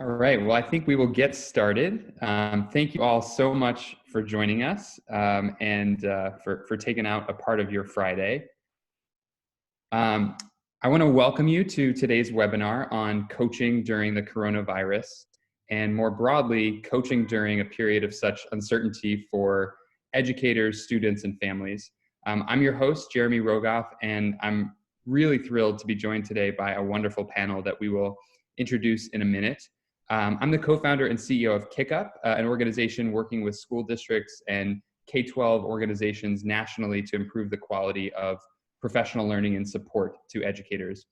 All right, well, I think we will get started. Thank you all so much for joining us and for taking out a part of your Friday. I want to welcome you to today's webinar on coaching during the coronavirus and more broadly, coaching during a period of such uncertainty for educators, students, and families. I'm your host, Jeremy Rogoff, and I'm really thrilled to be joined today by a wonderful panel that we will introduce in a minute. I'm the co-founder and CEO of KickUp, an organization working with school districts and K-12 organizations nationally to improve the quality of professional learning and support to educators.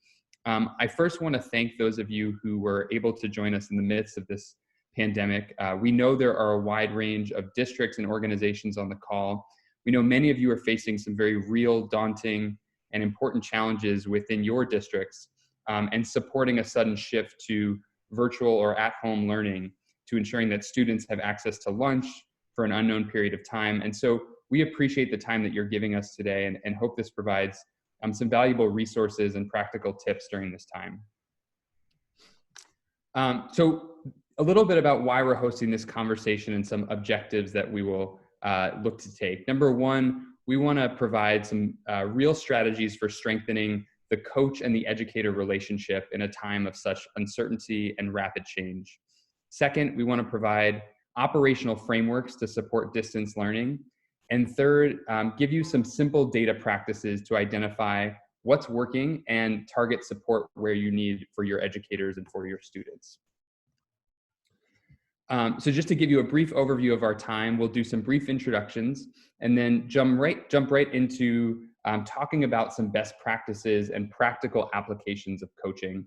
I first want to thank those of you who were able to join us in the midst of this pandemic. We know there are a wide range of districts and organizations on the call. We know many of you are facing some very real, daunting, and important challenges within your districts and supporting a sudden shift to virtual or at-home learning to ensuring that students have access to lunch for an unknown period of time. And so we appreciate the time that you're giving us today and hope this provides some valuable resources and practical tips during this time. So a little bit about why we're hosting this conversation and some objectives that we will look to take. Number one, we want to provide some real strategies for strengthening the coach and the educator relationship in a time of such uncertainty and rapid change. Second, we want to provide operational frameworks to support distance learning. And third, give you some simple data practices to identify what's working and target support where you need for your educators and for your students. So just to give you a brief overview of our time, we'll do some brief introductions and then jump right into talking about some best practices and practical applications of coaching.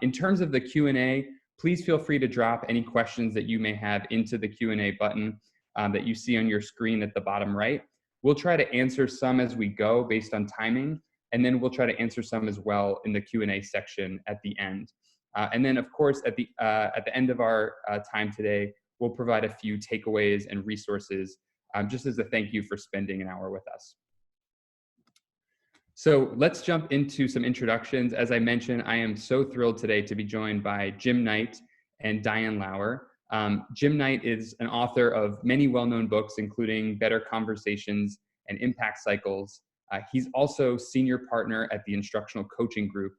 In terms of the Q&A, please feel free to drop any questions that you may have into the Q&A button that you see on your screen at the bottom right. We'll try to answer some as we go based on timing, and then we'll try to answer some as well in the Q&A section at the end. And then, of course, at the end of our time today, we'll provide a few takeaways and resources just as a thank you for spending an hour with us. So let's jump into some introductions. As I mentioned, I am so thrilled today to be joined by Jim Knight and Diane Lauer. Jim Knight is an author of many well-known books, including Better Conversations and Impact Cycles. He's also senior partner at the Instructional Coaching Group.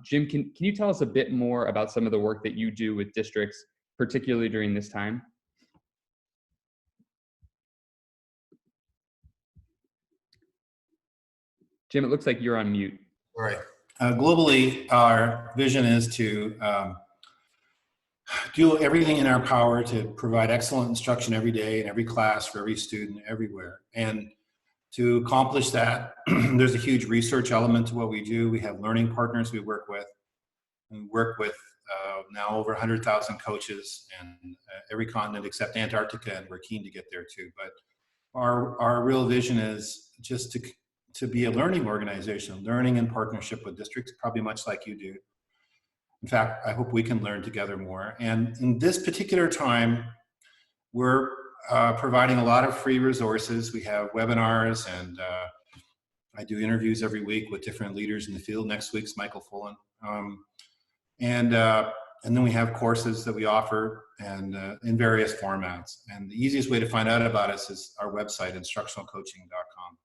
Jim, can you tell us a bit more about some of the work that you do with districts, particularly during this time? Jim, it looks like you're on mute. All right. Globally, our vision is to do everything in our power to provide excellent instruction every day in every class for every student everywhere. And to accomplish that, there's a huge research element to what we do. We have learning partners we work with. We work with now over 100,000 coaches in every continent except Antarctica, and we're keen to get there too. But our real vision is just to be a learning organization, learning in partnership with districts, probably much like you do. In fact, I hope we can learn together more. And in this particular time, we're providing a lot of free resources. We have webinars, and I do interviews every week with different leaders in the field. Next week's Michael Fullen. And then we have courses that we offer and in various formats. And the easiest way to find out about us is our website, instructionalcoaching.com.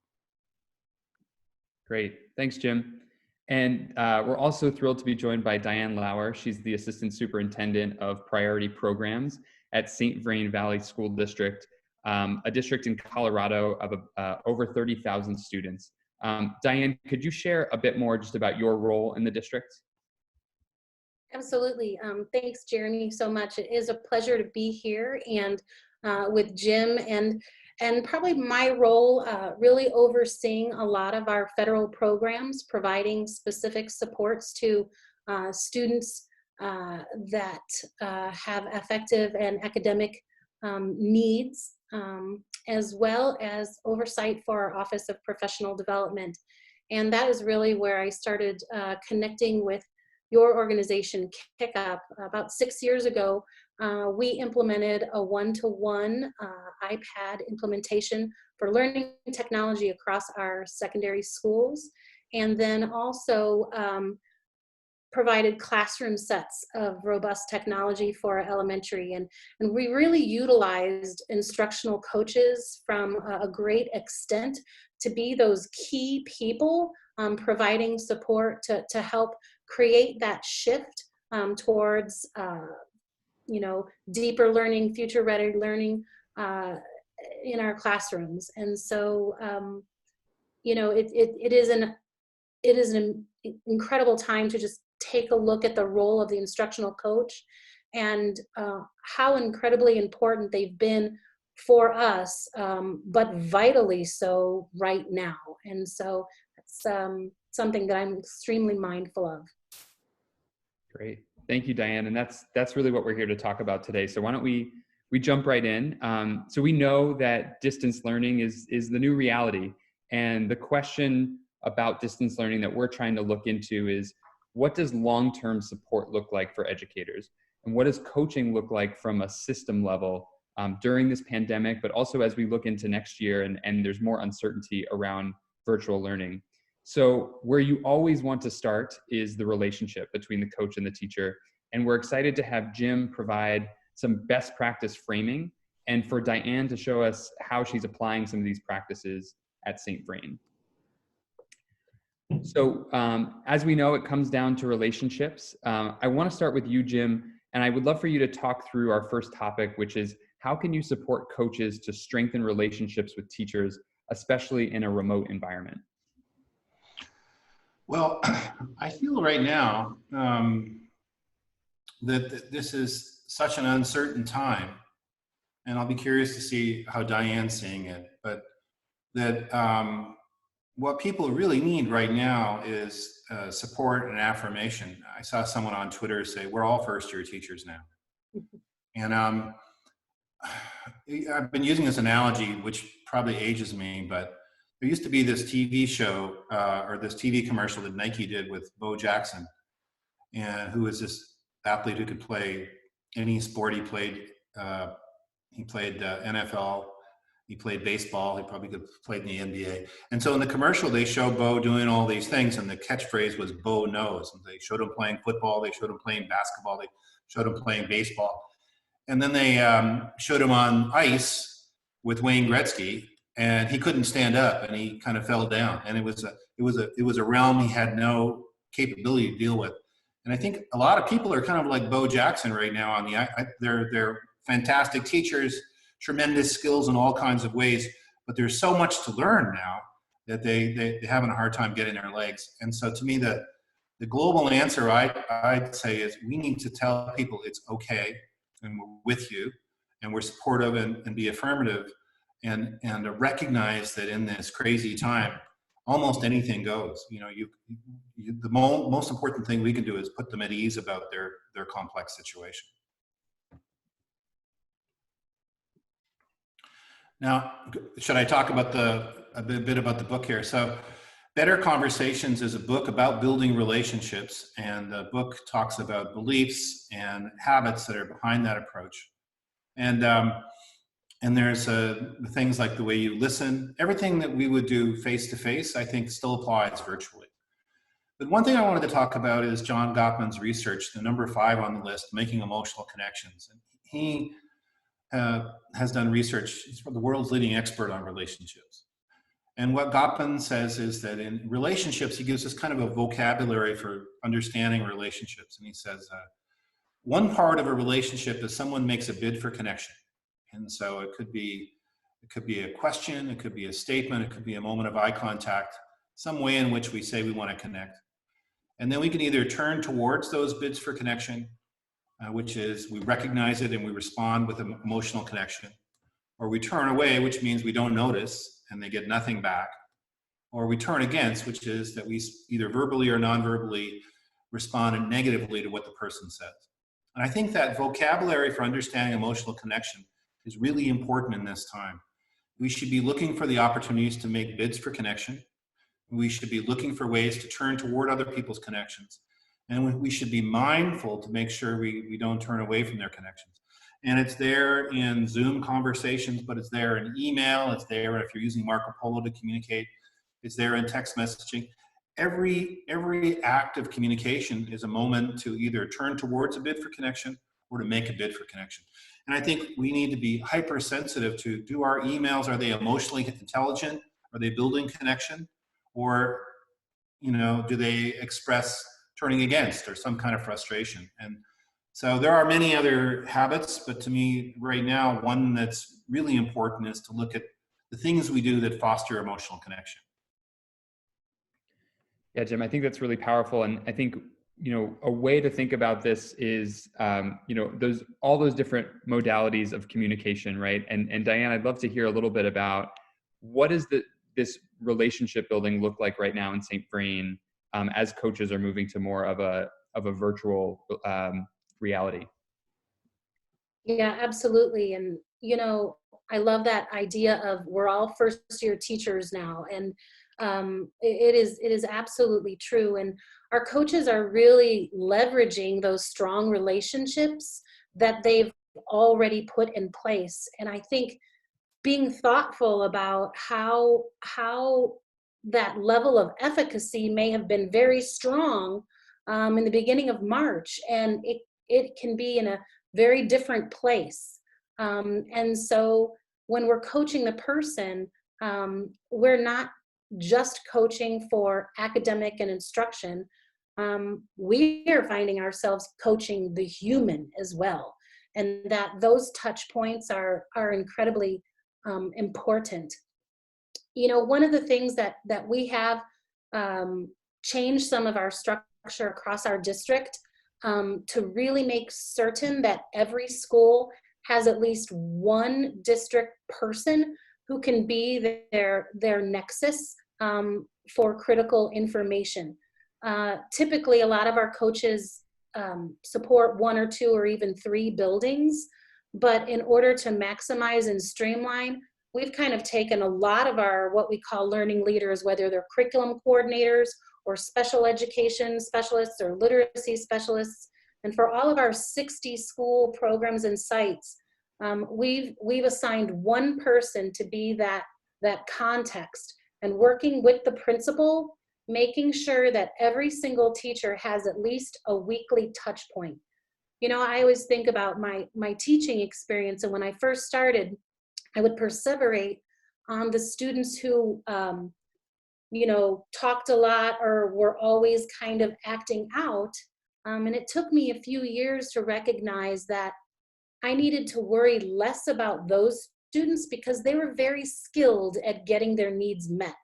Great. Thanks, Jim. And we're also thrilled to be joined by Diane Lauer. She's the Assistant Superintendent of Priority Programs at St. Vrain Valley School District, a district in Colorado of over 30,000 students. Diane, could you share a bit more just about your role in the district? Absolutely. Thanks, Jeremy, so much. It is a pleasure to be here and with Jim and probably my role really overseeing a lot of our federal programs, providing specific supports to students that have affective and academic needs, as well as oversight for our Office of Professional Development. And that is really where I started connecting with your organization, KickUp. About 6 years ago, we implemented a one-to-one iPad implementation for learning technology across our secondary schools, and then also provided classroom sets of robust technology for elementary, and we really utilized instructional coaches from a great extent to be those key people providing support to help create that shift towards deeper learning, future ready learning in our classrooms. And so it is an incredible time to just take a look at the role of the instructional coach and how incredibly important they've been for us, but vitally so right now. And so it's something that I'm extremely mindful of. Great. Thank you, Diane. And that's really what we're here to talk about today. So why don't we jump right in. So we know that distance learning is the new reality. And the question about distance learning that we're trying to look into is, what does long-term support look like for educators? And what does coaching look like from a system level during this pandemic, but also as we look into next year and there's more uncertainty around virtual learning? So where you always want to start is the relationship between the coach and the teacher. And we're excited to have Jim provide some best practice framing and for Diane to show us how she's applying some of these practices at St. Vrain. So as we know, it comes down to relationships. I want to start with you, Jim, and I would love for you to talk through our first topic, which is how can you support coaches to strengthen relationships with teachers, especially in a remote environment? Well, I feel right now that this is such an uncertain time, and I'll be curious to see how Diane's seeing it, but that what people really need right now is support and affirmation. I saw someone on Twitter say, we're all first-year teachers now. And I've been using this analogy, which probably ages me, but there used to be this TV show or this TV commercial that Nike did with Bo Jackson, and who was this athlete who could play any sport. He played NFL, he played baseball, he probably could have played in the NBA. And so in the commercial, they show Bo doing all these things, and the catchphrase was Bo knows. And they showed him playing football, they showed him playing basketball, they showed him playing baseball. And then they showed him on ice with Wayne Gretzky, and he couldn't stand up, and he kind of fell down. And it was a realm he had no capability to deal with. And I think a lot of people are kind of like Bo Jackson right now on the ice. They're fantastic teachers, tremendous skills in all kinds of ways, but there's so much to learn now that they're having a hard time getting their legs. And so to me, the global answer I'd say is we need to tell people it's okay, and we're with you, and we're supportive, and be affirmative, and recognize that in this crazy time, almost anything goes. You know, the most important thing we can do is put them at ease about their complex situation. Now, should I talk about a bit about the book here? So, Better Conversations is a book about building relationships, and the book talks about beliefs and habits that are behind that approach. And there's things like the way you listen. Everything that we would do face-to-face, I think, still applies virtually. But one thing I wanted to talk about is John Gottman's research, the number 5 on the list, making emotional connections. And he has done research. He's the world's leading expert on relationships. And what Gottman says is that in relationships, he gives us kind of a vocabulary for understanding relationships. And he says, one part of a relationship is someone makes a bid for connection. And so it could be a question, it could be a statement, it could be a moment of eye contact, some way in which we say we want to connect. And then we can either turn towards those bids for connection, which is we recognize it and we respond with an emotional connection, or we turn away, which means we don't notice and they get nothing back, or we turn against, which is that we either verbally or non-verbally respond negatively to what the person says. And I think that vocabulary for understanding emotional connection is really important in this time. We should be looking for the opportunities to make bids for connection. We should be looking for ways to turn toward other people's connections. And we should be mindful to make sure we don't turn away from their connections. And it's there in Zoom conversations, but it's there in email, it's there if you're using Marco Polo to communicate, it's there in text messaging. every act of communication is a moment to either turn towards a bid for connection or to make a bid for connection. And I think we need to be hypersensitive to, do our emails, are they emotionally intelligent? Are they building connection? Or, you know, do they express turning against or some kind of frustration? And so there are many other habits, but to me right now, one that's really important is to look at the things we do that foster emotional connection. Yeah, Jim, I think that's really powerful. And I think, you know, a way to think about this is, you know, all those different modalities of communication, right? And Diane, I'd love to hear a little bit about what is this relationship building look like right now in St. Vrain, as coaches are moving to more of a virtual reality. Yeah, absolutely. And, you know, I love that idea of we're all first year teachers now. And it is absolutely true. And our coaches are really leveraging those strong relationships that they've already put in place. And I think being thoughtful about how that level of efficacy may have been very strong in the beginning of March, and it can be in a very different place. And so when we're coaching the person, we're not just coaching for academic and instruction. We are finding ourselves coaching the human as well, and that those touch points are incredibly important. You know, one of the things that we have changed some of our structure across our district to really make certain that every school has at least one district person who can be their nexus for critical information. Typically, a lot of our coaches support 1 or 2 or even 3 buildings, but in order to maximize and streamline, we've kind of taken a lot of our what we call learning leaders, whether they're curriculum coordinators or special education specialists or literacy specialists, and for all of our 60 school programs and sites, we've assigned one person to be that context, and working with the principal, making sure that every single teacher has at least a weekly touch point. You know, I always think about my teaching experience, and when I first started, I would perseverate on the students who, you know, talked a lot or were always kind of acting out. And it took me a few years to recognize that I needed to worry less about those students because they were very skilled at getting their needs met.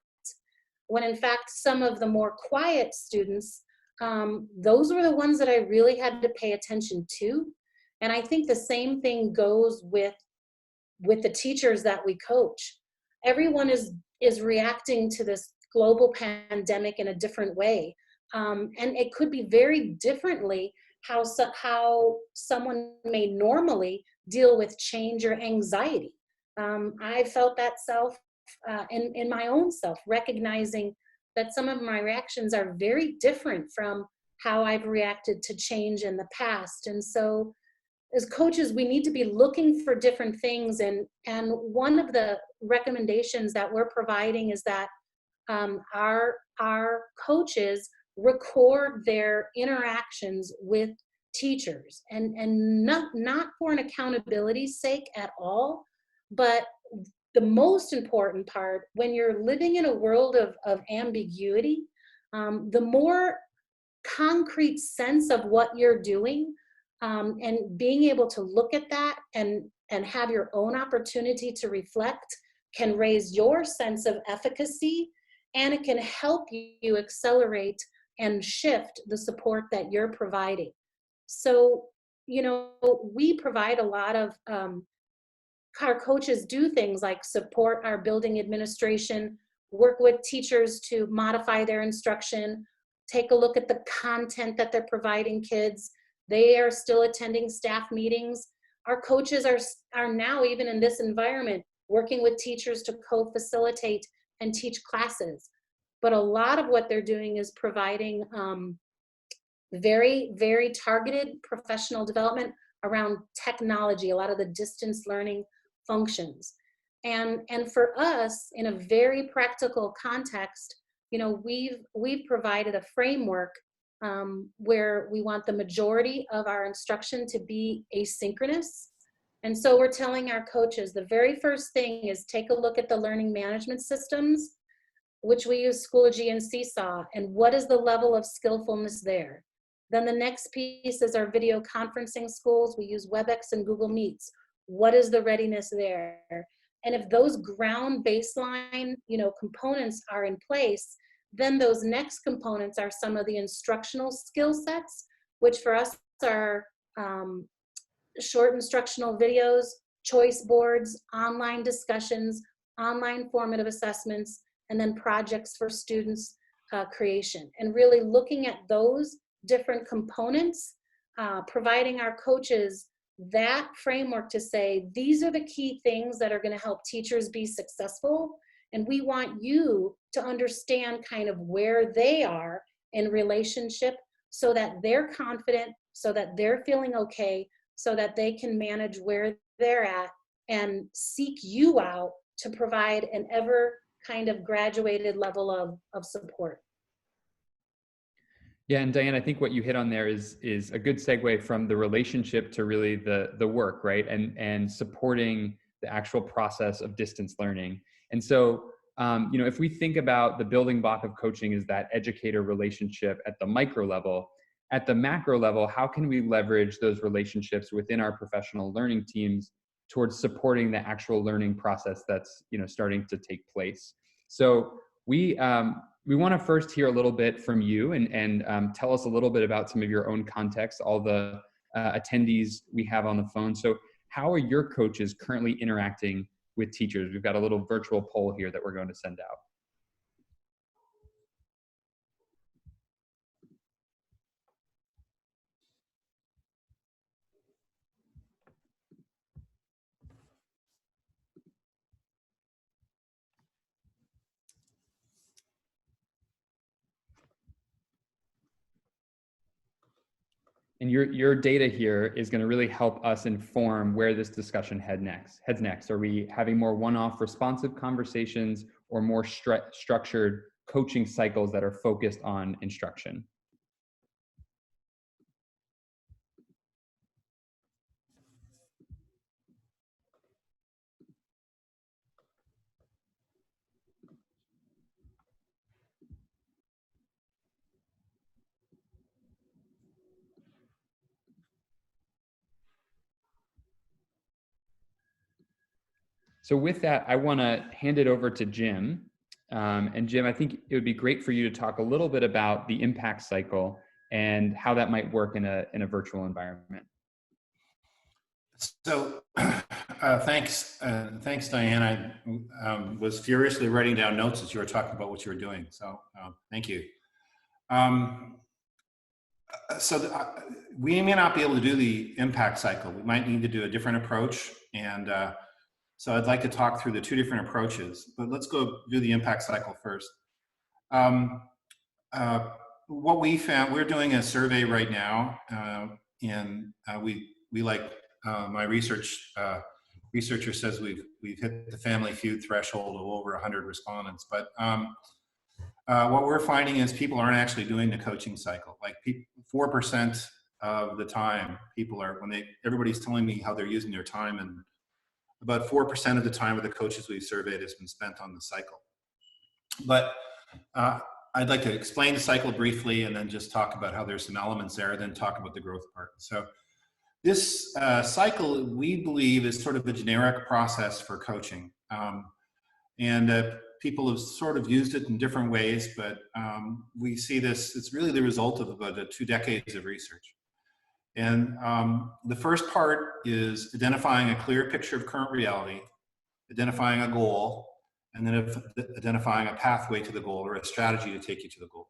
When in fact, some of the more quiet students, those were the ones that I really had to pay attention to. And I think the same thing goes with the teachers that we coach. Everyone is reacting to this global pandemic in a different way. And it could be very differently how someone may normally deal with change or anxiety. I felt that in my own self, recognizing that some of my reactions are very different from how I've reacted to change in the past. And so as coaches, we need to be looking for different things. And one of the recommendations that we're providing is that our coaches record their interactions with teachers, and not for an accountability's sake at all, but the most important part, when you're living in a world of ambiguity, the more concrete sense of what you're doing, and being able to look at that and have your own opportunity to reflect can raise your sense of efficacy, and it can help you accelerate and shift the support that you're providing. So, you know, we provide a lot of, our coaches do things like support our building administration, work with teachers to modify their instruction, take a look at the content that they're providing kids. They are still attending staff meetings. Our coaches are now, even in this environment, working with teachers to co-facilitate and teach classes. But a lot of what they're doing is providing very, very targeted professional development around technology, a lot of the distance learning functions. And for us, in a very practical context, we've provided a framework where we want the majority of our instruction to be asynchronous. And so we're telling our coaches the very first thing is take a look at the learning management systems, which we use Schoology and Seesaw, and what is the level of skillfulness there. Then the next piece is our video conferencing schools. We use WebEx and Google Meets. What is the readiness there? And if those ground baseline, components are in place, then those next components are some of the instructional skill sets, which for us are short instructional videos, choice boards, online discussions, online formative assessments, and then projects for students creation. And really looking at those different components, providing our coaches that framework to say, these are the key things that are going to help teachers be successful. And we want you to understand kind of where they are in relationship so that they're confident, so that they're feeling okay, so that they can manage where they're at and seek you out to provide an ever kind of graduated level of support. Yeah, and Diane, I think what you hit on there is a good segue from the relationship to really the work, right? And supporting the actual process of distance learning. And so, if we think about the building block of coaching is that educator relationship at the micro level, at the macro level, how can we leverage those relationships within our professional learning teams towards supporting the actual learning process that's starting to take place? So we want to first hear a little bit from you and tell us a little bit about some of your own context, all the attendees we have on the phone. So how are your coaches currently interacting with teachers? We've got a little virtual poll here that we're going to send out. And your data here is going to really help us inform where this discussion heads next. Are we having more one-off responsive conversations or more structured coaching cycles that are focused on instruction? So with that, I want to hand it over to Jim. And Jim, I think it would be great for you to talk a little bit about the impact cycle and how that might work in a virtual environment. So thanks, Diane. I was furiously writing down notes as you were talking about what you were doing. So thank you. We may not be able to do the impact cycle. We might need to do a different approach. And so I'd like to talk through the two different approaches, but let's go do the impact cycle first. What we found, we're doing a survey right now, and we like my researcher says we've hit the Family Feud threshold of over 100 respondents. But what we're finding is people aren't actually doing the coaching cycle. Like 4% of the time, people are everybody's telling me how they're using their time, and about 4% of the time of the coaches we've surveyed has been spent on the cycle. But I'd like to explain the cycle briefly and then just talk about how there's some elements there, then talk about the growth part. So this cycle, we believe, is sort of a generic process for coaching. People have sort of used it in different ways, but we see this, it's really the result of about 2 decades of research. And the first part is identifying a clear picture of current reality, identifying a goal, and then identifying a pathway to the goal or a strategy to take you to the goal.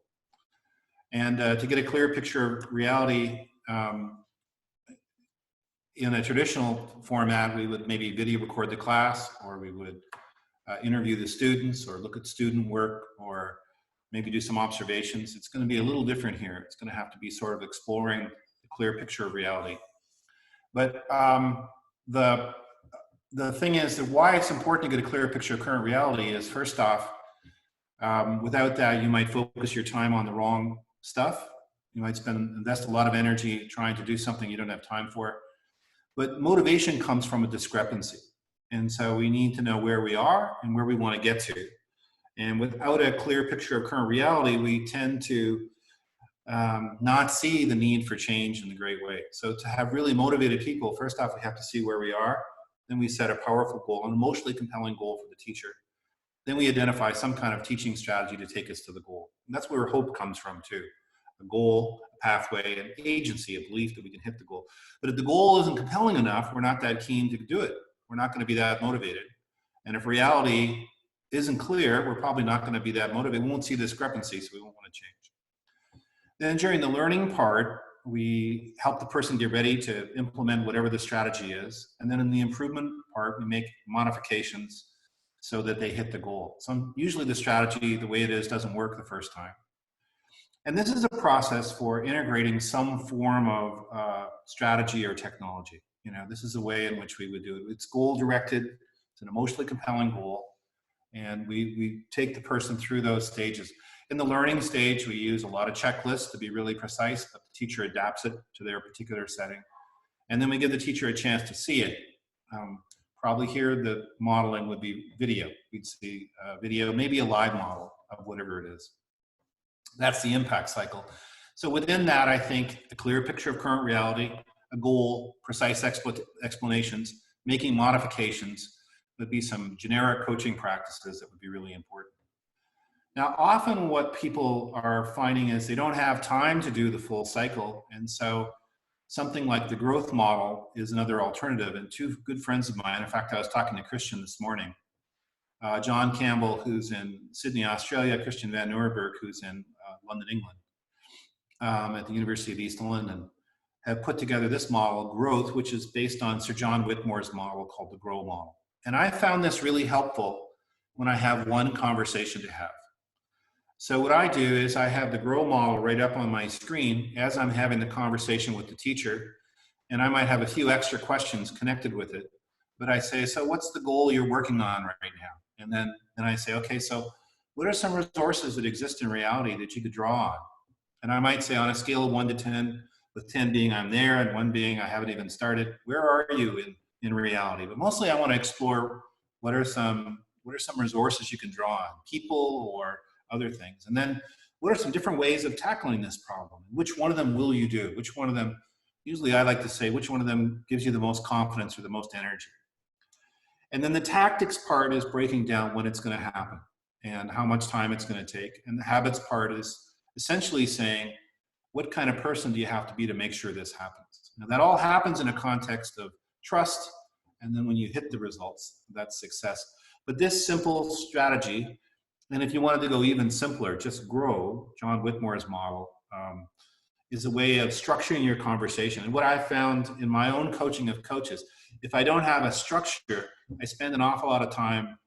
And to get a clear picture of reality, in a traditional format, we would maybe video record the class, or we would interview the students, or look at student work, or maybe do some observations. It's going to be a little different here. It's going to have to be sort of exploring the clear picture of reality. But the thing is that why it's important to get a clear picture of current reality is, first off, Without that, you might focus your time on the wrong stuff. You might invest a lot of energy trying to do something you don't have time for. But motivation comes from a discrepancy. And so we need to know where we are and where we want to get to. And without a clear picture of current reality, we tend to not see the need for change in the great way. So to have really motivated people, first off, we have to see where we are. Then we set a powerful goal, an emotionally compelling goal for the teacher. Then we identify some kind of teaching strategy to take us to the goal. And that's where hope comes from too. A goal, a pathway, an agency, a belief that we can hit the goal. But if the goal isn't compelling enough, we're not that keen to do it. We're not going to be that motivated. And if reality isn't clear, we're probably not going to be that motivated. We won't see discrepancies, so we won't want to change. Then during the learning part, we help the person get ready to implement whatever the strategy is. And then in the improvement part, we make modifications so that they hit the goal. So usually the strategy, the way it is, doesn't work the first time. And this is a process for integrating some form of strategy or technology. You know, this is a way in which we would do it. It's goal directed, it's an emotionally compelling goal, and we take the person through those stages. In the learning stage, we use a lot of checklists to be really precise, but the teacher adapts it to their particular setting. And then we give the teacher a chance to see it. Probably here, the modeling would be video. We'd see video, maybe a live model of whatever it is. That's the impact cycle. So within that, I think a clear picture of current reality, a goal, precise explanations, making modifications would be some generic coaching practices that would be really important. Now, often what people are finding is they don't have time to do the full cycle. And so something like the growth model is another alternative. And two good friends of mine, in fact, I was talking to Christian this morning, John Campbell, who's in Sydney, Australia, Christian Van Nieuwenburg, who's in London, England, at the University of East London, have put together this model, growth, which is based on Sir John Whitmore's model called the GROW model. And I found this really helpful when I have one conversation to have. So what I do is I have the GROW model right up on my screen as I'm having the conversation with the teacher, and I might have a few extra questions connected with it. But I say, so what's the goal you're working on right now? And then I say, okay, so what are some resources that exist in reality that you could draw on? And I might say on a scale of 1 to 10, with 10 being I'm there and 1 being I haven't even started, where are you in reality? But mostly I want to explore what are some resources you can draw on, people or other things. And then what are some different ways of tackling this problem? Which one of them will you do? Which one of them, usually I like to say, which one of them gives you the most confidence or the most energy? And then the tactics part is breaking down when it's going to happen and how much time it's going to take. And the habits part is essentially saying, what kind of person do you have to be to make sure this happens? Now that all happens in a context of trust. And then when you hit the results, that's success. But this simple strategy, and if you wanted to go even simpler, just GROW, John Whitmore's model, is a way of structuring your conversation. And what I found in my own coaching of coaches, if I don't have a structure, I spend an awful lot of time,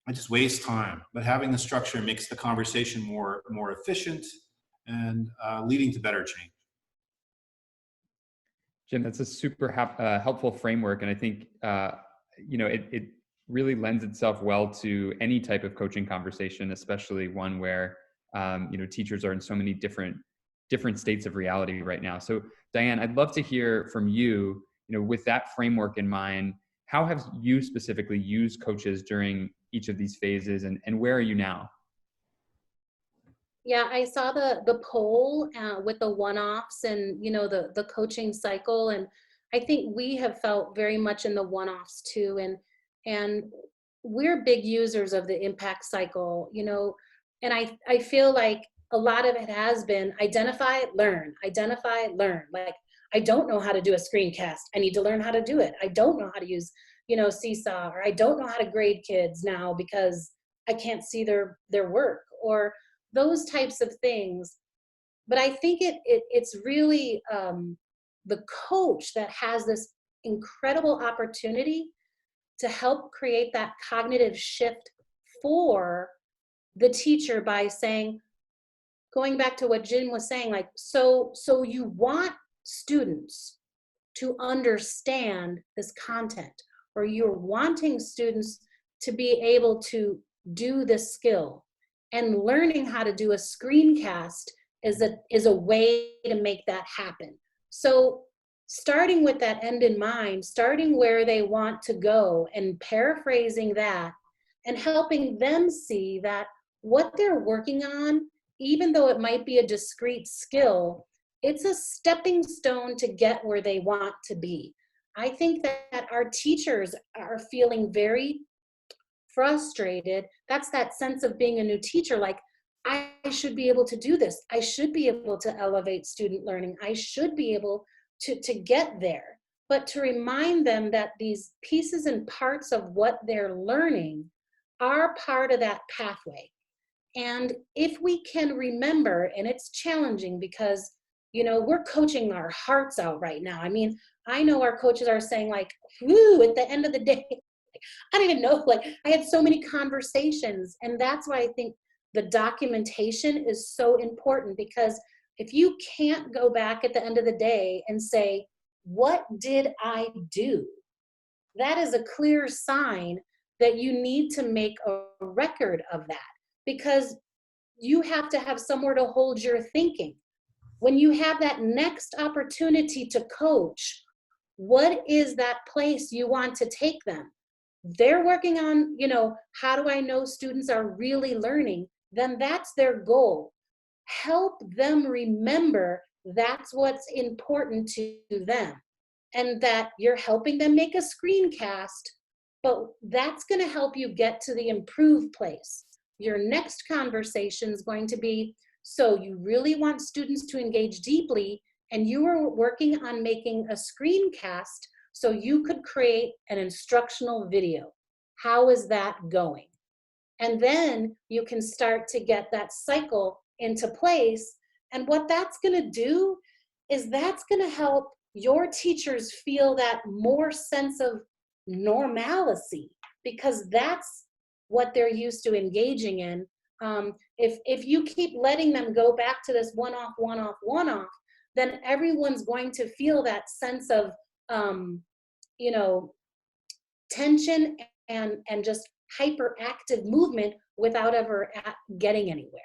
I just waste time. But having the structure makes the conversation more efficient and leading to better change. Jim, that's a super helpful framework. And I think, it really lends itself well to any type of coaching conversation, especially one where, teachers are in so many different states of reality right now. So Diane, I'd love to hear from you, with that framework in mind, how have you specifically used coaches during each of these phases, and where are you now? Yeah, I saw the poll with the one-offs and the coaching cycle, and I think we have felt very much in the one-offs too, and we're big users of the impact cycle, and I feel like a lot of it has been identify, learn, like I don't know how to do a screencast, I need to learn how to do it. I don't know how to use Seesaw, or I don't know how to grade kids now because I can't see their work, or those types of things. But I think it's really the coach that has this incredible opportunity to help create that cognitive shift for the teacher by saying, going back to what Jim was saying, like, so you want students to understand this content, or you're wanting students to be able to do this skill. And learning how to do a screencast is a way to make that happen. So starting with that end in mind, starting where they want to go and paraphrasing that and helping them see that what they're working on, even though it might be a discrete skill, it's a stepping stone to get where they want to be. I think that our teachers are feeling very frustrated. That's that sense of being a new teacher, like, I should be able to do this. I should be able to elevate student learning. I should be able to get there. But to remind them that these pieces and parts of what they're learning are part of that pathway. And if we can remember, and it's challenging because, you know, we're coaching our hearts out right now. I mean, I know our coaches are saying like, whoo, at the end of the day, I don't even know, like I had so many conversations. And that's why I think the documentation is so important, because if you can't go back at the end of the day and say, what did I do? That is a clear sign that you need to make a record of that, because you have to have somewhere to hold your thinking. When you have that next opportunity to coach, what is that place you want to take them? They're working on, you know, how do I know students are really learning? Then that's their goal. Help them remember that's what's important to them, and that you're helping them make a screencast, but that's going to help you get to the improved place. Your next conversation is going to be, so you really want students to engage deeply, and you are working on making a screencast so you could create an instructional video. How is that going? And then you can start to get that cycle into place. And what that's going to do is that's going to help your teachers feel that more sense of normalcy, because that's what they're used to engaging in. If you keep letting them go back to this one-off, one-off, one-off, then everyone's going to feel that sense of, you know, tension and just hyperactive movement without ever getting anywhere.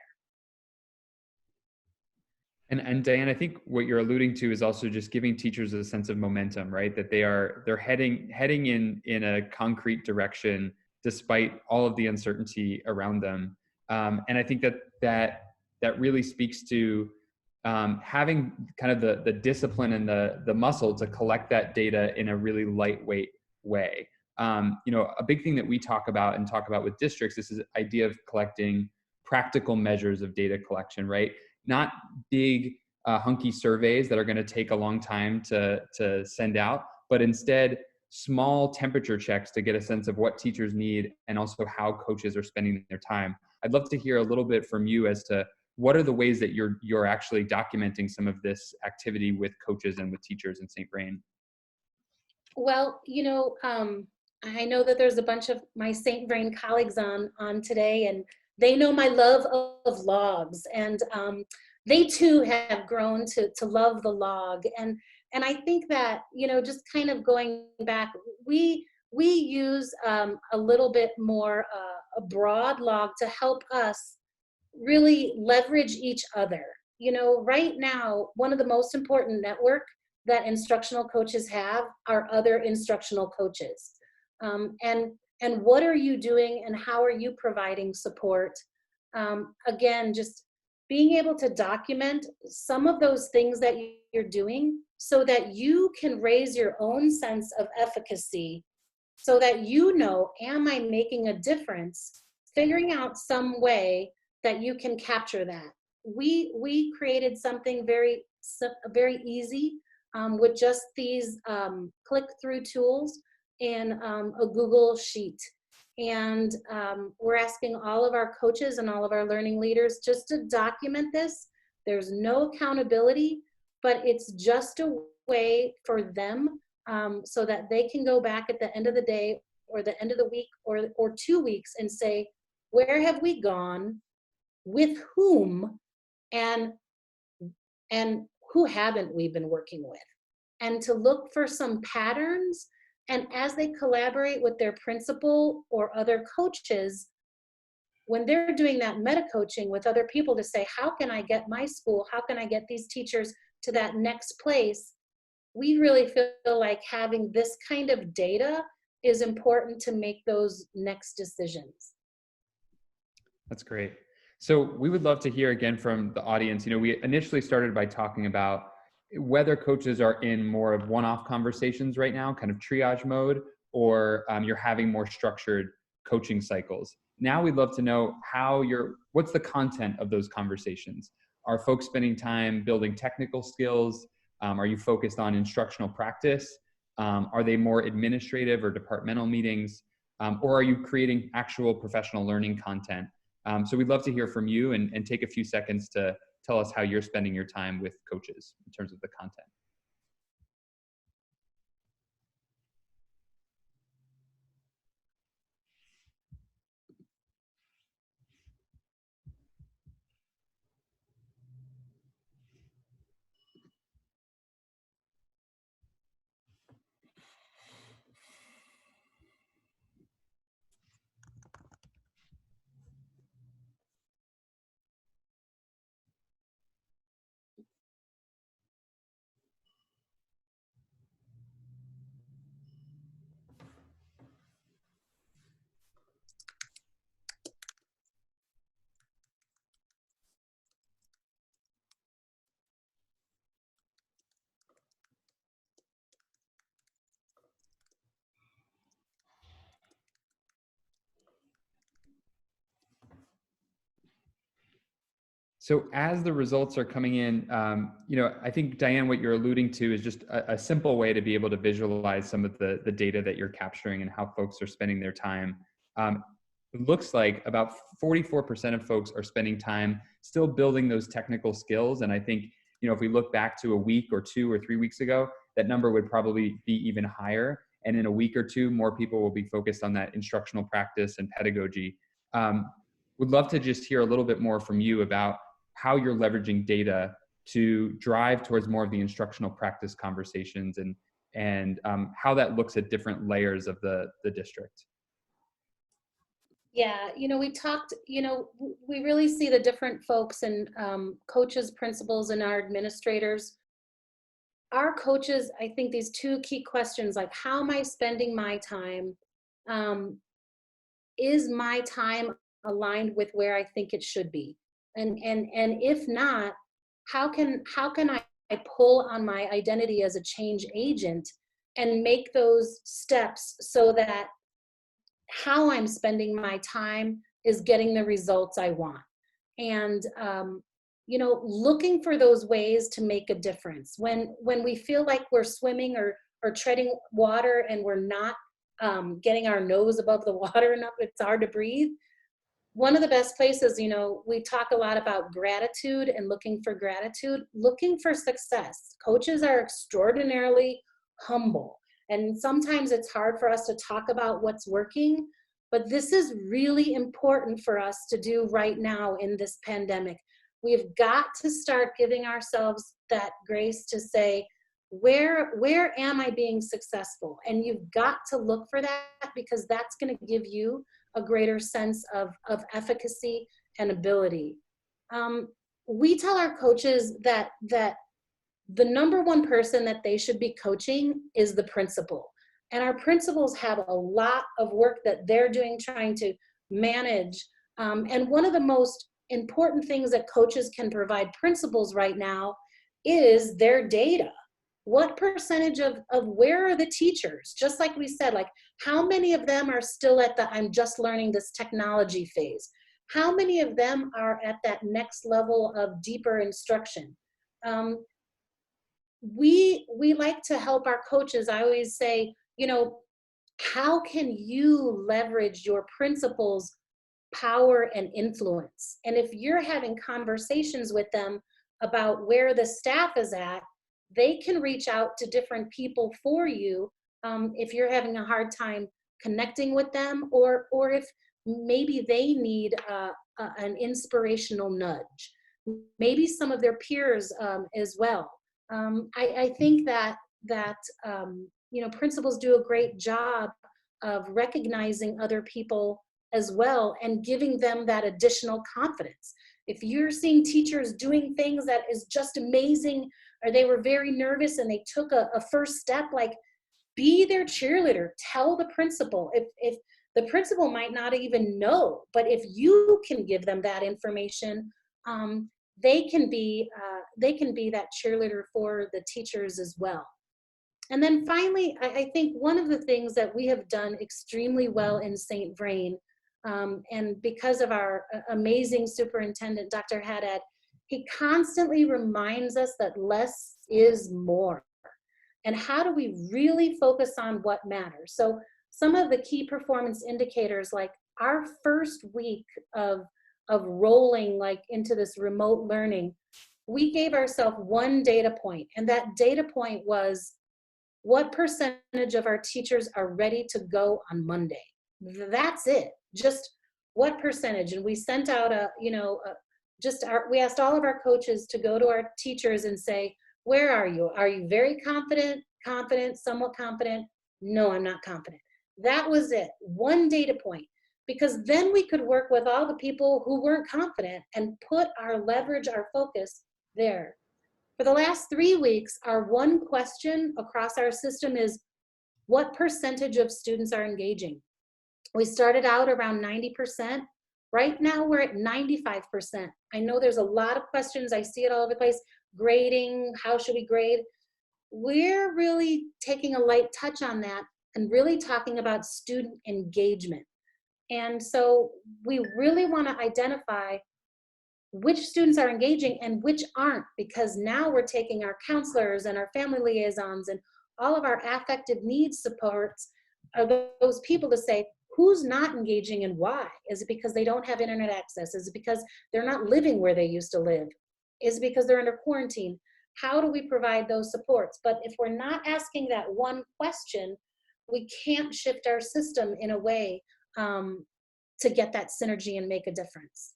And Diane, I think what you're alluding to is also just giving teachers a sense of momentum, right? That they're heading in a concrete direction despite all of the uncertainty around them. And I think that really speaks to having kind of the discipline and the muscle to collect that data in a really lightweight way. You know, a big thing that we talk about with districts is this idea of collecting practical measures of data collection, right? Not big hunky surveys that are going to take a long time to send out, but instead small temperature checks to get a sense of what teachers need and also how coaches are spending their time. I'd love to hear a little bit from you as to what are the ways that you're actually documenting some of this activity with coaches and with teachers in St. Vrain. Well, you know, I know that there's a bunch of my St. Vrain colleagues on today, and they know my love of logs, and they too have grown to love the log. And I think that, you know, just kind of going back, we use a little bit more a broad log to help us really leverage each other. You know, right now, one of the most important network that instructional coaches have are other instructional coaches. And what are you doing and how are you providing support? Again, just being able to document some of those things that you're doing so that you can raise your own sense of efficacy, so that you know, am I making a difference? Figuring out some way that you can capture that. We created something very easy with just these click-through tools in a Google Sheet. And we're asking all of our coaches and all of our learning leaders just to document this. There's no accountability, but it's just a way for them so that they can go back at the end of the day or the end of the week or 2 weeks and say, where have we gone, with whom, and who haven't we been working with? And to look for some patterns. And as they collaborate with their principal or other coaches, when they're doing that meta coaching with other people to say, how can I get my school, how can I get these teachers to that next place? We really feel like having this kind of data is important to make those next decisions. That's great. So we would love to hear again from the audience. We initially started by talking about whether coaches are in more of one-off conversations right now, kind of triage mode, or you're having more structured coaching cycles. Now we'd love to know what's the content of those conversations? Are folks spending time building technical skills? Are you focused on instructional practice? Are they more administrative or departmental meetings? Or are you creating actual professional learning content? So we'd love to hear from you and take a few seconds to tell us how you're spending your time with coaches in terms of the content. So as the results are coming in, I think, Diane, what you're alluding to is just a simple way to be able to visualize some of the data that you're capturing and how folks are spending their time. It looks like about 44% of folks are spending time still building those technical skills. And I think, if we look back to a week or 2 or 3 weeks ago, that number would probably be even higher. And in a week or two, more people will be focused on that instructional practice and pedagogy. Would love to just hear a little bit more from you about how you're leveraging data to drive towards more of the instructional practice conversations and how that looks at different layers of the district. Yeah, we talked, we really see the different folks and coaches, principals, and our administrators. Our coaches, I think these two key questions, like how am I spending my time? Is my time aligned with where I think it should be? And if not, how can I pull on my identity as a change agent and make those steps so that how I'm spending my time is getting the results I want? And looking for those ways to make a difference when we feel like we're swimming or treading water and we're not getting our nose above the water enough, it's hard to breathe. One of the best places, we talk a lot about gratitude and looking for gratitude, looking for success. Coaches are extraordinarily humble. And sometimes it's hard for us to talk about what's working, but this is really important for us to do right now in this pandemic. We've got to start giving ourselves that grace to say, where am I being successful? And you've got to look for that, because that's going to give you a greater sense of efficacy and ability. We tell our coaches that the number one person that they should be coaching is the principal. And our principals have a lot of work that they're doing trying to manage. And one of the most important things that coaches can provide principals right now is their data. What percentage of where are the teachers? Just like we said, like how many of them are still at the I'm just learning this technology phase? How many of them are at that next level of deeper instruction? We like to help our coaches. I always say, how can you leverage your principals' power and influence? And if you're having conversations with them about where the staff is at, they can reach out to different people for you if you're having a hard time connecting with them, or if maybe they need an inspirational nudge. Maybe some of their peers as well. I think that principals do a great job of recognizing other people as well, and giving them that additional confidence. If you're seeing teachers doing things that is just amazing, or they were very nervous and they took a first step, like, be their cheerleader. Tell the principal. If the principal might not even know, but if you can give them that information, they can be that cheerleader for the teachers as well. And then finally, I think one of the things that we have done extremely well in St. Vrain, and because of our amazing superintendent, Dr. Haddad, he constantly reminds us that less is more. And how do we really focus on what matters? So some of the key performance indicators, like our first week of rolling like into this remote learning, we gave ourselves one data point, and that data point was, what percentage of our teachers are ready to go on Monday? That's it. Just what percentage? And we sent out we asked all of our coaches to go to our teachers and say, where are you? Are you very confident, somewhat confident? No, I'm not confident. That was it. One data point. Because then we could work with all the people who weren't confident and put our leverage, our focus there. For the last 3 weeks, our one question across our system is, what percentage of students are engaging? We started out around 90%. Right now, we're at 95%. I know there's a lot of questions. I see it all over the place. Grading, how should we grade? We're really taking a light touch on that and really talking about student engagement. And so we really want to identify which students are engaging and which aren't, because now we're taking our counselors and our family liaisons and all of our affective needs supports, are those people to say, who's not engaging and why? Is it because they don't have internet access? Is it because they're not living where they used to live? Is it because they're under quarantine? How do we provide those supports? But if we're not asking that one question, we can't shift our system in a way to get that synergy and make a difference.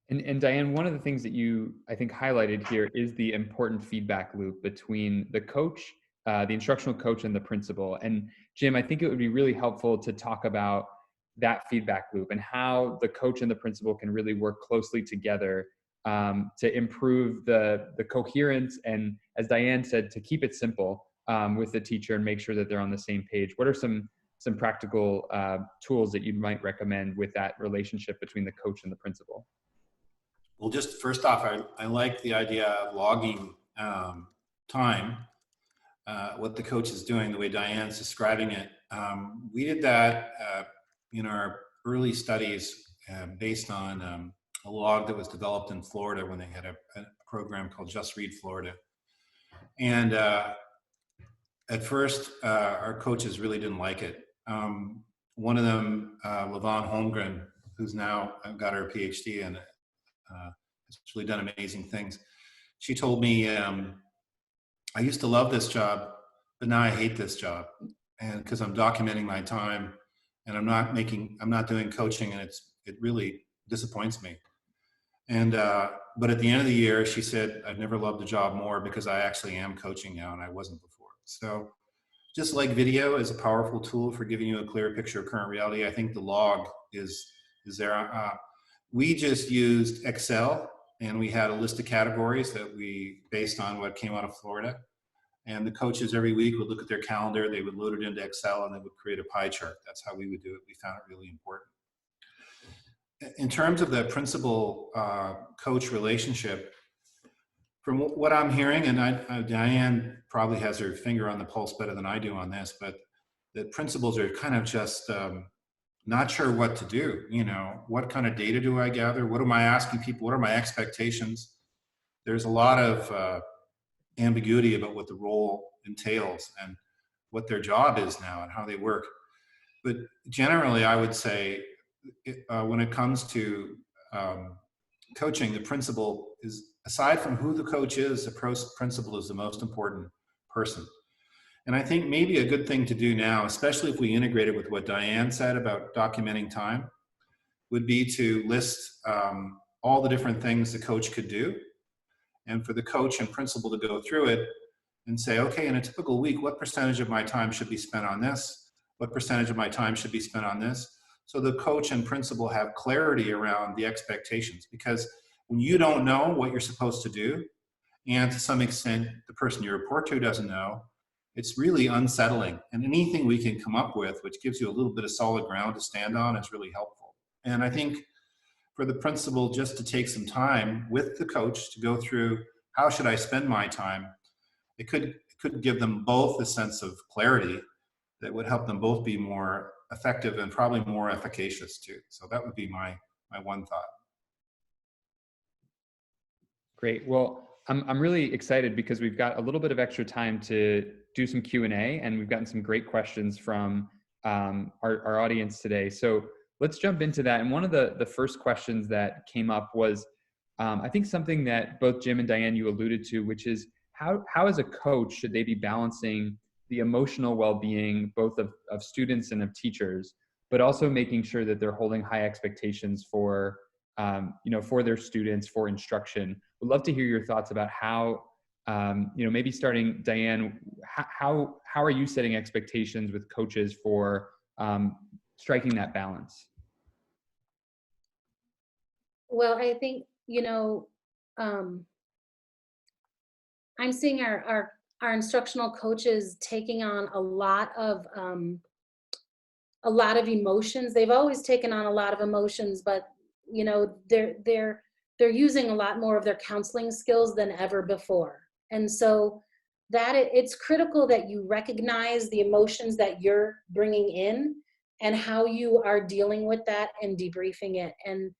And Diane, one of the things that you, I think, highlighted here is the important feedback loop between the coach, the instructional coach, and the principal. And Jim, I think it would be really helpful to talk about that feedback loop and how the coach and the principal can really work closely together to improve the coherence and, as Diane said, to keep it simple with the teacher and make sure that they're on the same page. What are some practical tools that you might recommend with that relationship between the coach and the principal? Well, just first off, I like the idea of logging time, what the coach is doing, the way Diane's describing it. We did that in our early studies based on a log that was developed in Florida when they had a program called Just Read Florida. And at first, our coaches really didn't like it. One of them, LaVon Holmgren, who's now got her PhD in it, has really done amazing things. She told me, I used to love this job, but now I hate this job. And because I'm documenting my time and I'm not doing coaching, and it really disappoints me. And, but at the end of the year, she said, I've never loved the job more because I actually am coaching now and I wasn't before. So just like video is a powerful tool for giving you a clear picture of current reality, I think the log is there. We just used Excel, and we had a list of categories that we based on what came out of Florida. And the coaches every week would look at their calendar, they would load it into Excel, and they would create a pie chart. That's how we would do it. We found it really important. In terms of the principal-coach relationship, from what I'm hearing, and Diane probably has her finger on the pulse better than I do on this, but the principals are kind of just not sure what to do. You know, what kind of data do I gather? What am I asking people? What are my expectations? There's a lot of ambiguity about what the role entails and what their job is now and how they work. But generally, I would say when it comes to coaching, the principal is, aside from who the coach is, the principal is the most important person. And I think maybe a good thing to do now, especially if we integrate it with what Diane said about documenting time, would be to list all the different things the coach could do, and for the coach and principal to go through it and say, okay, in a typical week, what percentage of my time should be spent on this? What percentage of my time should be spent on this? so the coach and principal have clarity around the expectations. Because when you don't know what you're supposed to do, and to some extent the person you report to doesn't know, it's really unsettling. And anything we can come up with which gives you a little bit of solid ground to stand on is really helpful. And I think for the principal just to take some time with the coach to go through, how should I spend my time? It could give them both a sense of clarity that would help them both be more effective and probably more efficacious too. So that would be my one thought. Great. Well, I'm really excited because we've got a little bit of extra time to do some Q&A, and we've gotten some great questions from our audience today. So let's jump into that. And one of the first questions that came up was, I think something that both Jim and Diane, you alluded to, which is how as a coach should they be balancing the emotional well-being both of students and of teachers, but also making sure that they're holding high expectations for for their students, for instruction. Would love to hear your thoughts about how, maybe starting, Diane, how are you setting expectations with coaches for striking that balance? Well, I think, I'm seeing our instructional coaches taking on a lot of emotions. They've always taken on a lot of emotions, but they're using a lot more of their counseling skills than ever before. And so it's critical that you recognize the emotions that you're bringing in and how you are dealing with that and debriefing it, and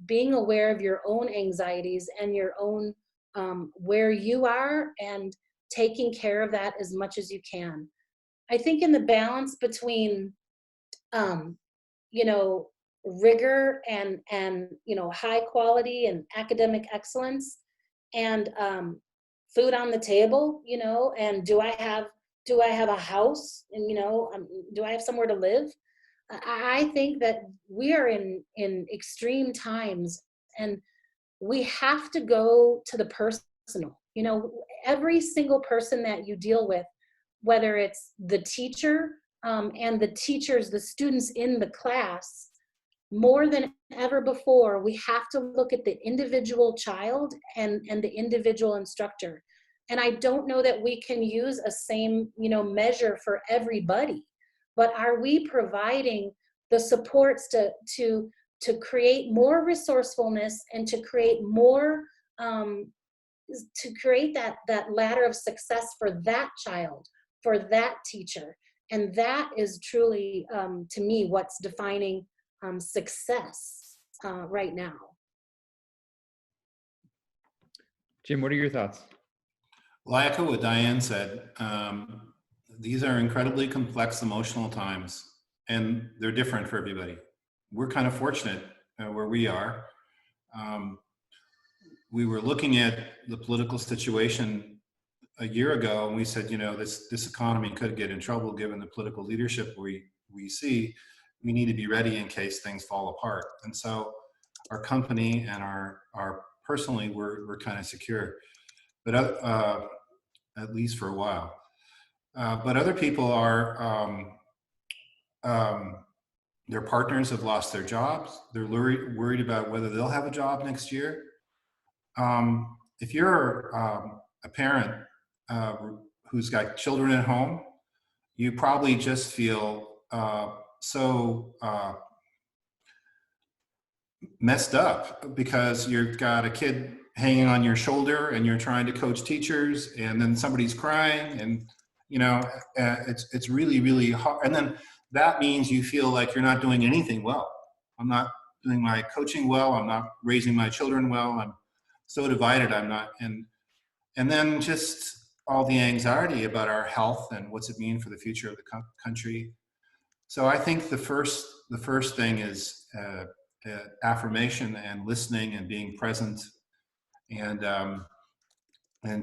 being aware of your own anxieties and your own where you are, and taking care of that as much as you can. I think in the balance between rigor and high quality and academic excellence, and food on the table, and do I have a house, and do I have somewhere to live? I think that we are in extreme times, and we have to go to the personal. Every single person that you deal with, whether it's the teacher and the students in the class, more than ever before, we have to look at the individual child and the individual instructor. And I don't know that we can use a same, measure for everybody, but are we providing the supports to create more resourcefulness and to create more, to create that ladder of success for that child, for that teacher? And that is truly, to me, what's defining success right now. Jim, what are your thoughts? Well, I echo what Diane said. These are incredibly complex emotional times, and they're different for everybody. We're kind of fortunate where we are. We were looking at the political situation a year ago, and we said, this economy could get in trouble given the political leadership we see. We need to be ready in case things fall apart. And so our company and our personally, we're kind of secure, but at least for a while. But other people are, their partners have lost their jobs. They're worried about whether they'll have a job next year. If you're a parent who's got children at home, you probably just feel so messed up because you've got a kid hanging on your shoulder and you're trying to coach teachers, and then somebody's crying, and it's really, really hard. And then that means you feel like you're not doing anything well. I'm not doing my coaching well. I'm not raising my children well. I'm so divided. I'm not. And then just all the anxiety about our health and what's it mean for the future of the country. So I think the first thing is affirmation and listening and being present, and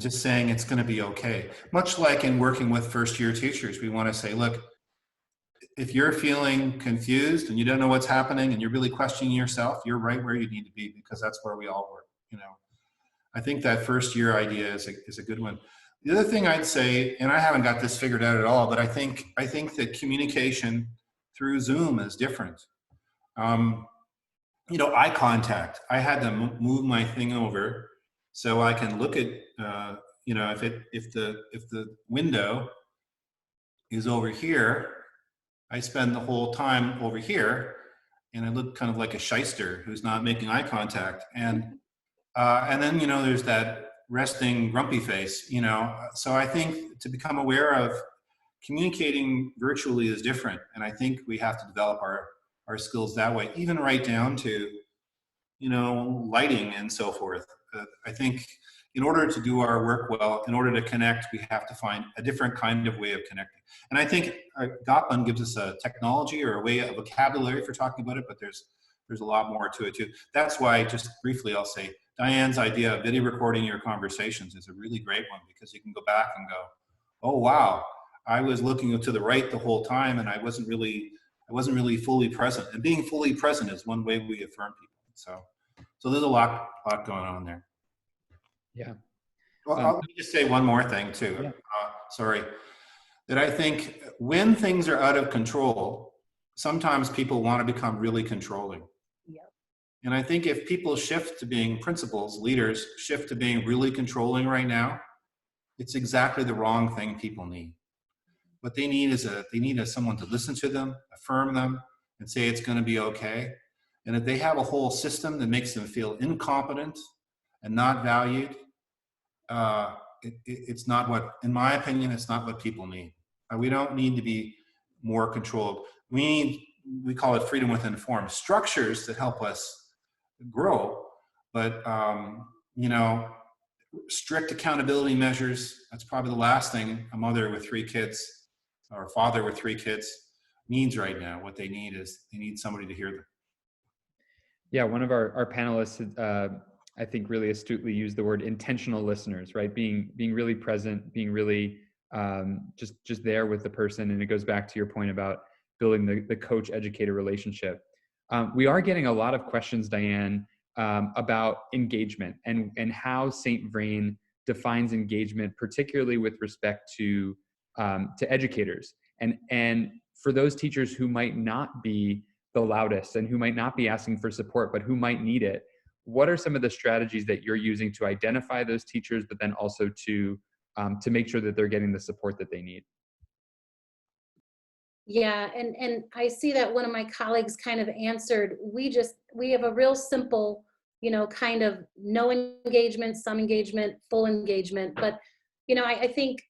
just saying it's going to be okay. Much like in working with first-year teachers, we want to say, look, if you're feeling confused and you don't know what's happening and you're really questioning yourself, you're right where you need to be, because that's where we all work. I think that first-year idea is a good one. The other thing I'd say, and I haven't got this figured out at all, but I think that communication through Zoom is different. You know, eye contact. I had to move my thing over so I can look at, you know, if the window is over here, I spend the whole time over here, and I look kind of like a shyster who's not making eye contact. And then, you know, there's that resting grumpy face, you know. So I think to become aware of communicating virtually is different. And I think we have to develop our skills that way, even right down to, you know, lighting and so forth. I think in order to do our work well, in order to connect, we have to find a different kind of way of connecting. And I think Gottman gives us a technology or a way, a vocabulary for talking about it, but there's a lot more to it too. That's why, just briefly, I'll say, Diane's idea of video recording your conversations is a really great one, because you can go back and go, oh wow, I was looking to the right the whole time and I wasn't really fully present. And being fully present is one way we affirm people. So there's a lot going on there. Yeah. Well, let me just say one more thing too. Yeah. Sorry. That I think when things are out of control, sometimes people want to become really controlling. Yep. And I think if people shift to being principals, leaders shift to being really controlling right now, it's exactly the wrong thing people need. What they need is someone to listen to them, affirm them, and say it's going to be okay. And if they have a whole system that makes them feel incompetent and not valued, it's not what, in my opinion, it's not what people need. We don't need to be more controlled. We call it freedom within form, structures that help us grow, but you know, strict accountability measures, that's probably the last thing a mother with 3 kids or a father with 3 kids needs right now. What they need is they need somebody to hear them. Yeah, one of our panelists, I think, really astutely used the word intentional listeners, right? Being really present, being really just there with the person. And it goes back to your point about building the coach-educator relationship. We are getting a lot of questions, Diane, about engagement and how St. Vrain defines engagement, particularly with respect to educators. And for those teachers who might not be the loudest and who might not be asking for support, but who might need it, what are some of the strategies that you're using to identify those teachers, but then also to make sure that they're getting the support that they need? Yeah, and I see that one of my colleagues kind of answered, we have a real simple, you know, kind of no engagement, some engagement, full engagement. But, you know, I think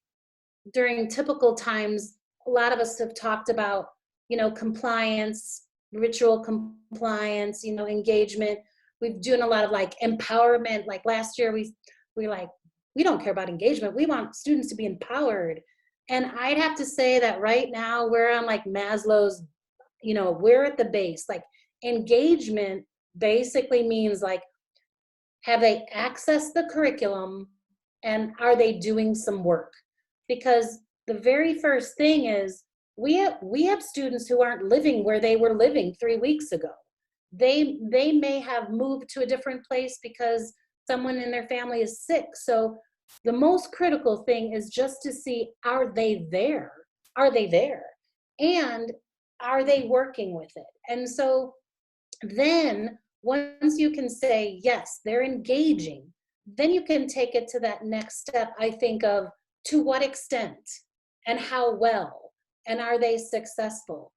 during typical times, a lot of us have talked about, you know, compliance, ritual compliance, you know, engagement. We've doing a lot of like empowerment. Like last year, we don't care about engagement. We want students to be empowered. And I'd have to say that right now we're on like Maslow's, you know, we're at the base. Like engagement basically means like, have they accessed the curriculum and are they doing some work? Because the very first thing is we have students who aren't living where they were living 3 weeks ago. They may have moved to a different place because someone in their family is sick. So the most critical thing is just to see, are they there? Are they there? And are they working with it? And so then once you can say, yes, they're engaging, then you can take it to that next step, I think, of to what extent and how well, and are they successful?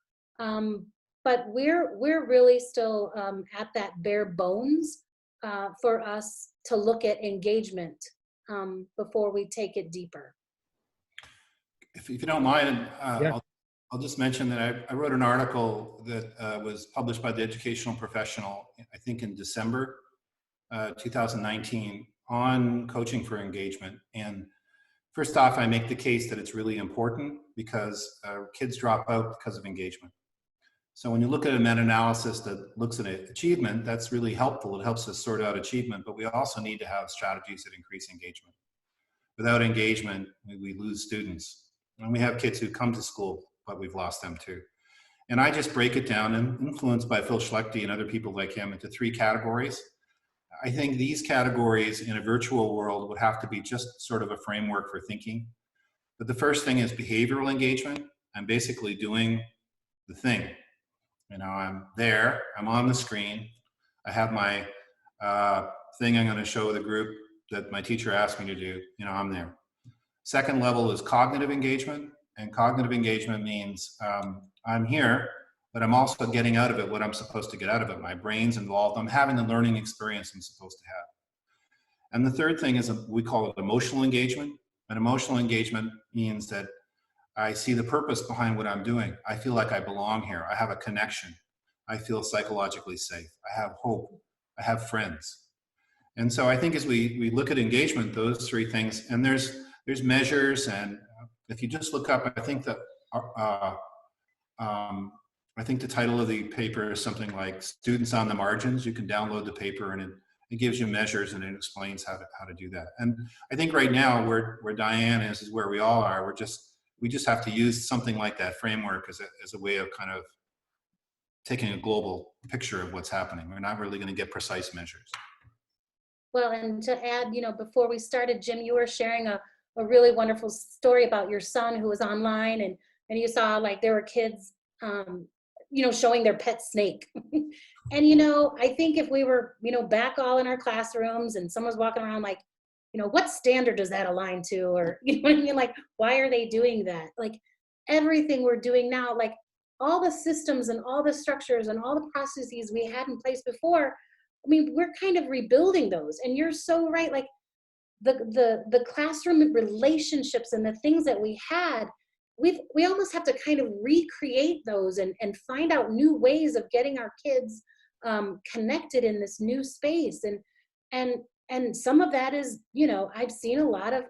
But we're really still at that bare bones for us to look at engagement before we take it deeper. If you don't mind, Yeah. I'll just mention that I wrote an article that was published by the Educational Professional, I think in December 2019, on coaching for engagement. And first off, I make the case that it's really important because kids drop out because of engagement. So when you look at a meta-analysis that looks at achievement, that's really helpful. It helps us sort out achievement, but we also need to have strategies that increase engagement. Without engagement, we lose students. And we have kids who come to school, but we've lost them too. And I just break it down, and influenced by Phil Schlechte and other people like him, into 3 categories. I think these categories in a virtual world would have to be just sort of a framework for thinking. But the first thing is behavioral engagement. I'm basically doing the thing. You know, I'm there, I'm on the screen, I have my thing I'm going to show the group that my teacher asked me to do, you know, I'm there. Second level is cognitive engagement, and cognitive engagement means I'm here, but I'm also getting out of it what I'm supposed to get out of it. My brain's involved, I'm having the learning experience I'm supposed to have. And the third thing is we call it emotional engagement. And emotional engagement means that I see the purpose behind what I'm doing. I feel like I belong here. I have a connection. I feel psychologically safe. I have hope. I have friends. And so I think as we look at engagement, those three things, and there's measures, and if you just look up, I think that I think the title of the paper is something like "Students on the Margins." You can download the paper, and it gives you measures and it explains how to do that. And I think right now where Diane is where we all are. We just have to use something like that framework as a way of kind of taking a global picture of what's happening. We're not really going to get precise measures. Well, and to add, you know, before we started, Jim, you were sharing a really wonderful story about your son who was online, and you saw like there were kids, you know, showing their pet snake. And, you know, I think if we were, you know, back all in our classrooms and someone's walking around like, you know, what standard does that align to? Or, you know what I mean? Like, why are they doing that? Like everything we're doing now, like all the systems and all the structures and all the processes we had in place before, I mean, we're kind of rebuilding those. And you're so right. Like the classroom relationships and the things that we had, we almost have to kind of recreate those and find out new ways of getting our kids connected in this new space. And some of that is, you know, I've seen a lot of,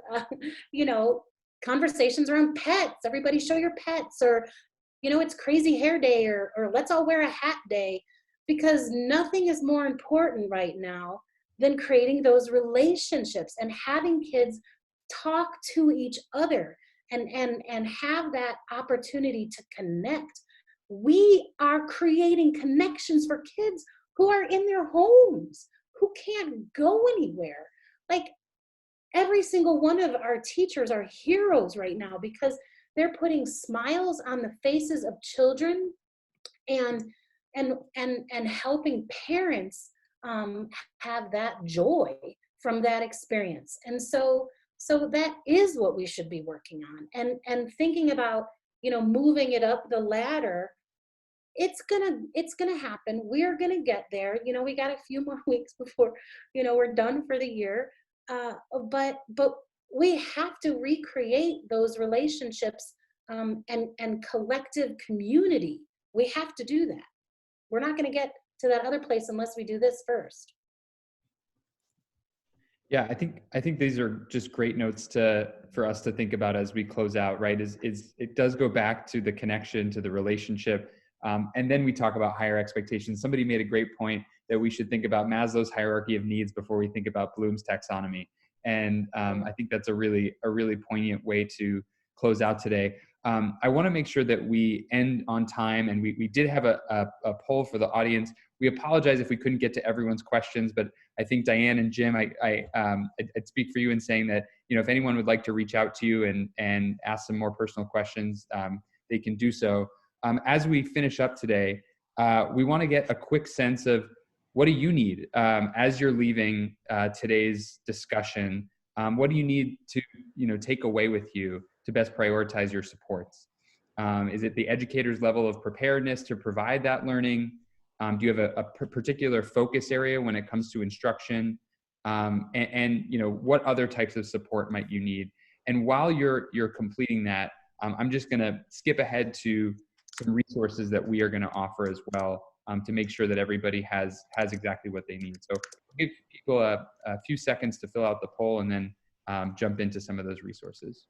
you know, conversations around pets. Everybody show your pets, or, you know, it's crazy hair day, or let's all wear a hat day, because nothing is more important right now than creating those relationships and having kids talk to each other and have that opportunity to connect. We are creating connections for kids who are in their homes, who can't go anywhere. Like every single one of our teachers are heroes right now because they're putting smiles on the faces of children and helping parents have that joy from that experience. And so that is what we should be working on, and thinking about, you know, moving it up the ladder. It's gonna happen. We're gonna get there. You know, we got a few more weeks before, you know, we're done for the year. But we have to recreate those relationships and collective community. We have to do that. We're not going to get to that other place unless we do this first. Yeah, I think these are just great notes for us to think about as we close out, right? Is it does go back to the connection, to the relationship, and then we talk about higher expectations. Somebody made a great point that we should think about Maslow's hierarchy of needs before we think about Bloom's taxonomy, and I think that's a really poignant way to close out today. I want to make sure that we end on time, and we did have a poll for the audience. We apologize if we couldn't get to everyone's questions, but I think Diane and Jim, I'd speak for you in saying that, you know, if anyone would like to reach out to you and ask some more personal questions, they can do so. As we finish up today, we want to get a quick sense of what do you need as you're leaving today's discussion. What do you need to, you know, take away with you to best prioritize your supports? Is it the educator's level of preparedness to provide that learning? Do you have a particular focus area when it comes to instruction? And you know, what other types of support might you need? And while you're completing that, I'm just going to skip ahead to some resources that we are going to offer as well to make sure that everybody has exactly what they need. So give people a few seconds to fill out the poll and then jump into some of those resources.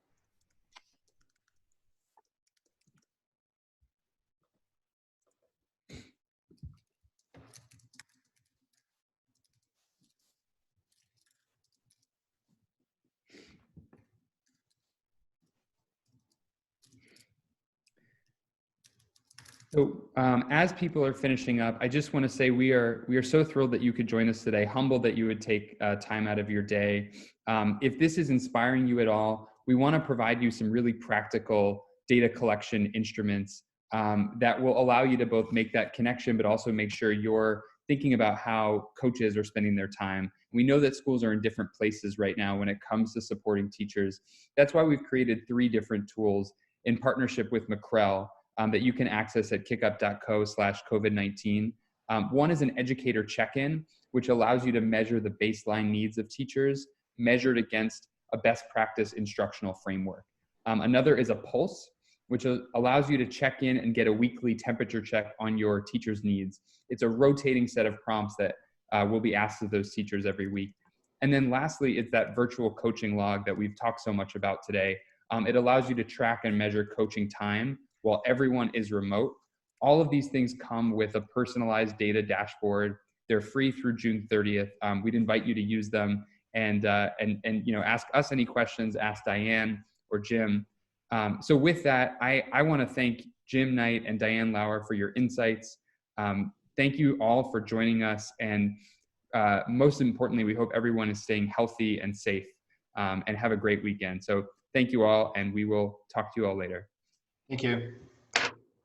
So as people are finishing up, I just want to say we are so thrilled that you could join us today, humbled that you would take time out of your day. If this is inspiring you at all, we want to provide you some really practical data collection instruments that will allow you to both make that connection, but also make sure you're thinking about how coaches are spending their time. We know that schools are in different places right now when it comes to supporting teachers. That's why we've created 3 different tools in partnership with McCrell that you can access at kickup.co/COVID-19. One is an educator check-in, which allows you to measure the baseline needs of teachers measured against a best practice instructional framework. Another is a pulse, which allows you to check in and get a weekly temperature check on your teacher's needs. It's a rotating set of prompts that will be asked of those teachers every week. And then lastly, it's that virtual coaching log that we've talked so much about today. It allows you to track and measure coaching time while everyone is remote. All of these things come with a personalized data dashboard. They're free through June 30th. We'd invite you to use them and ask us any questions, ask Diane or Jim. So with that, I want to thank Jim Knight and Diane Lauer for your insights. Thank you all for joining us. And most importantly, we hope everyone is staying healthy and safe, and have a great weekend. So thank you all, and we will talk to you all later. Thank you.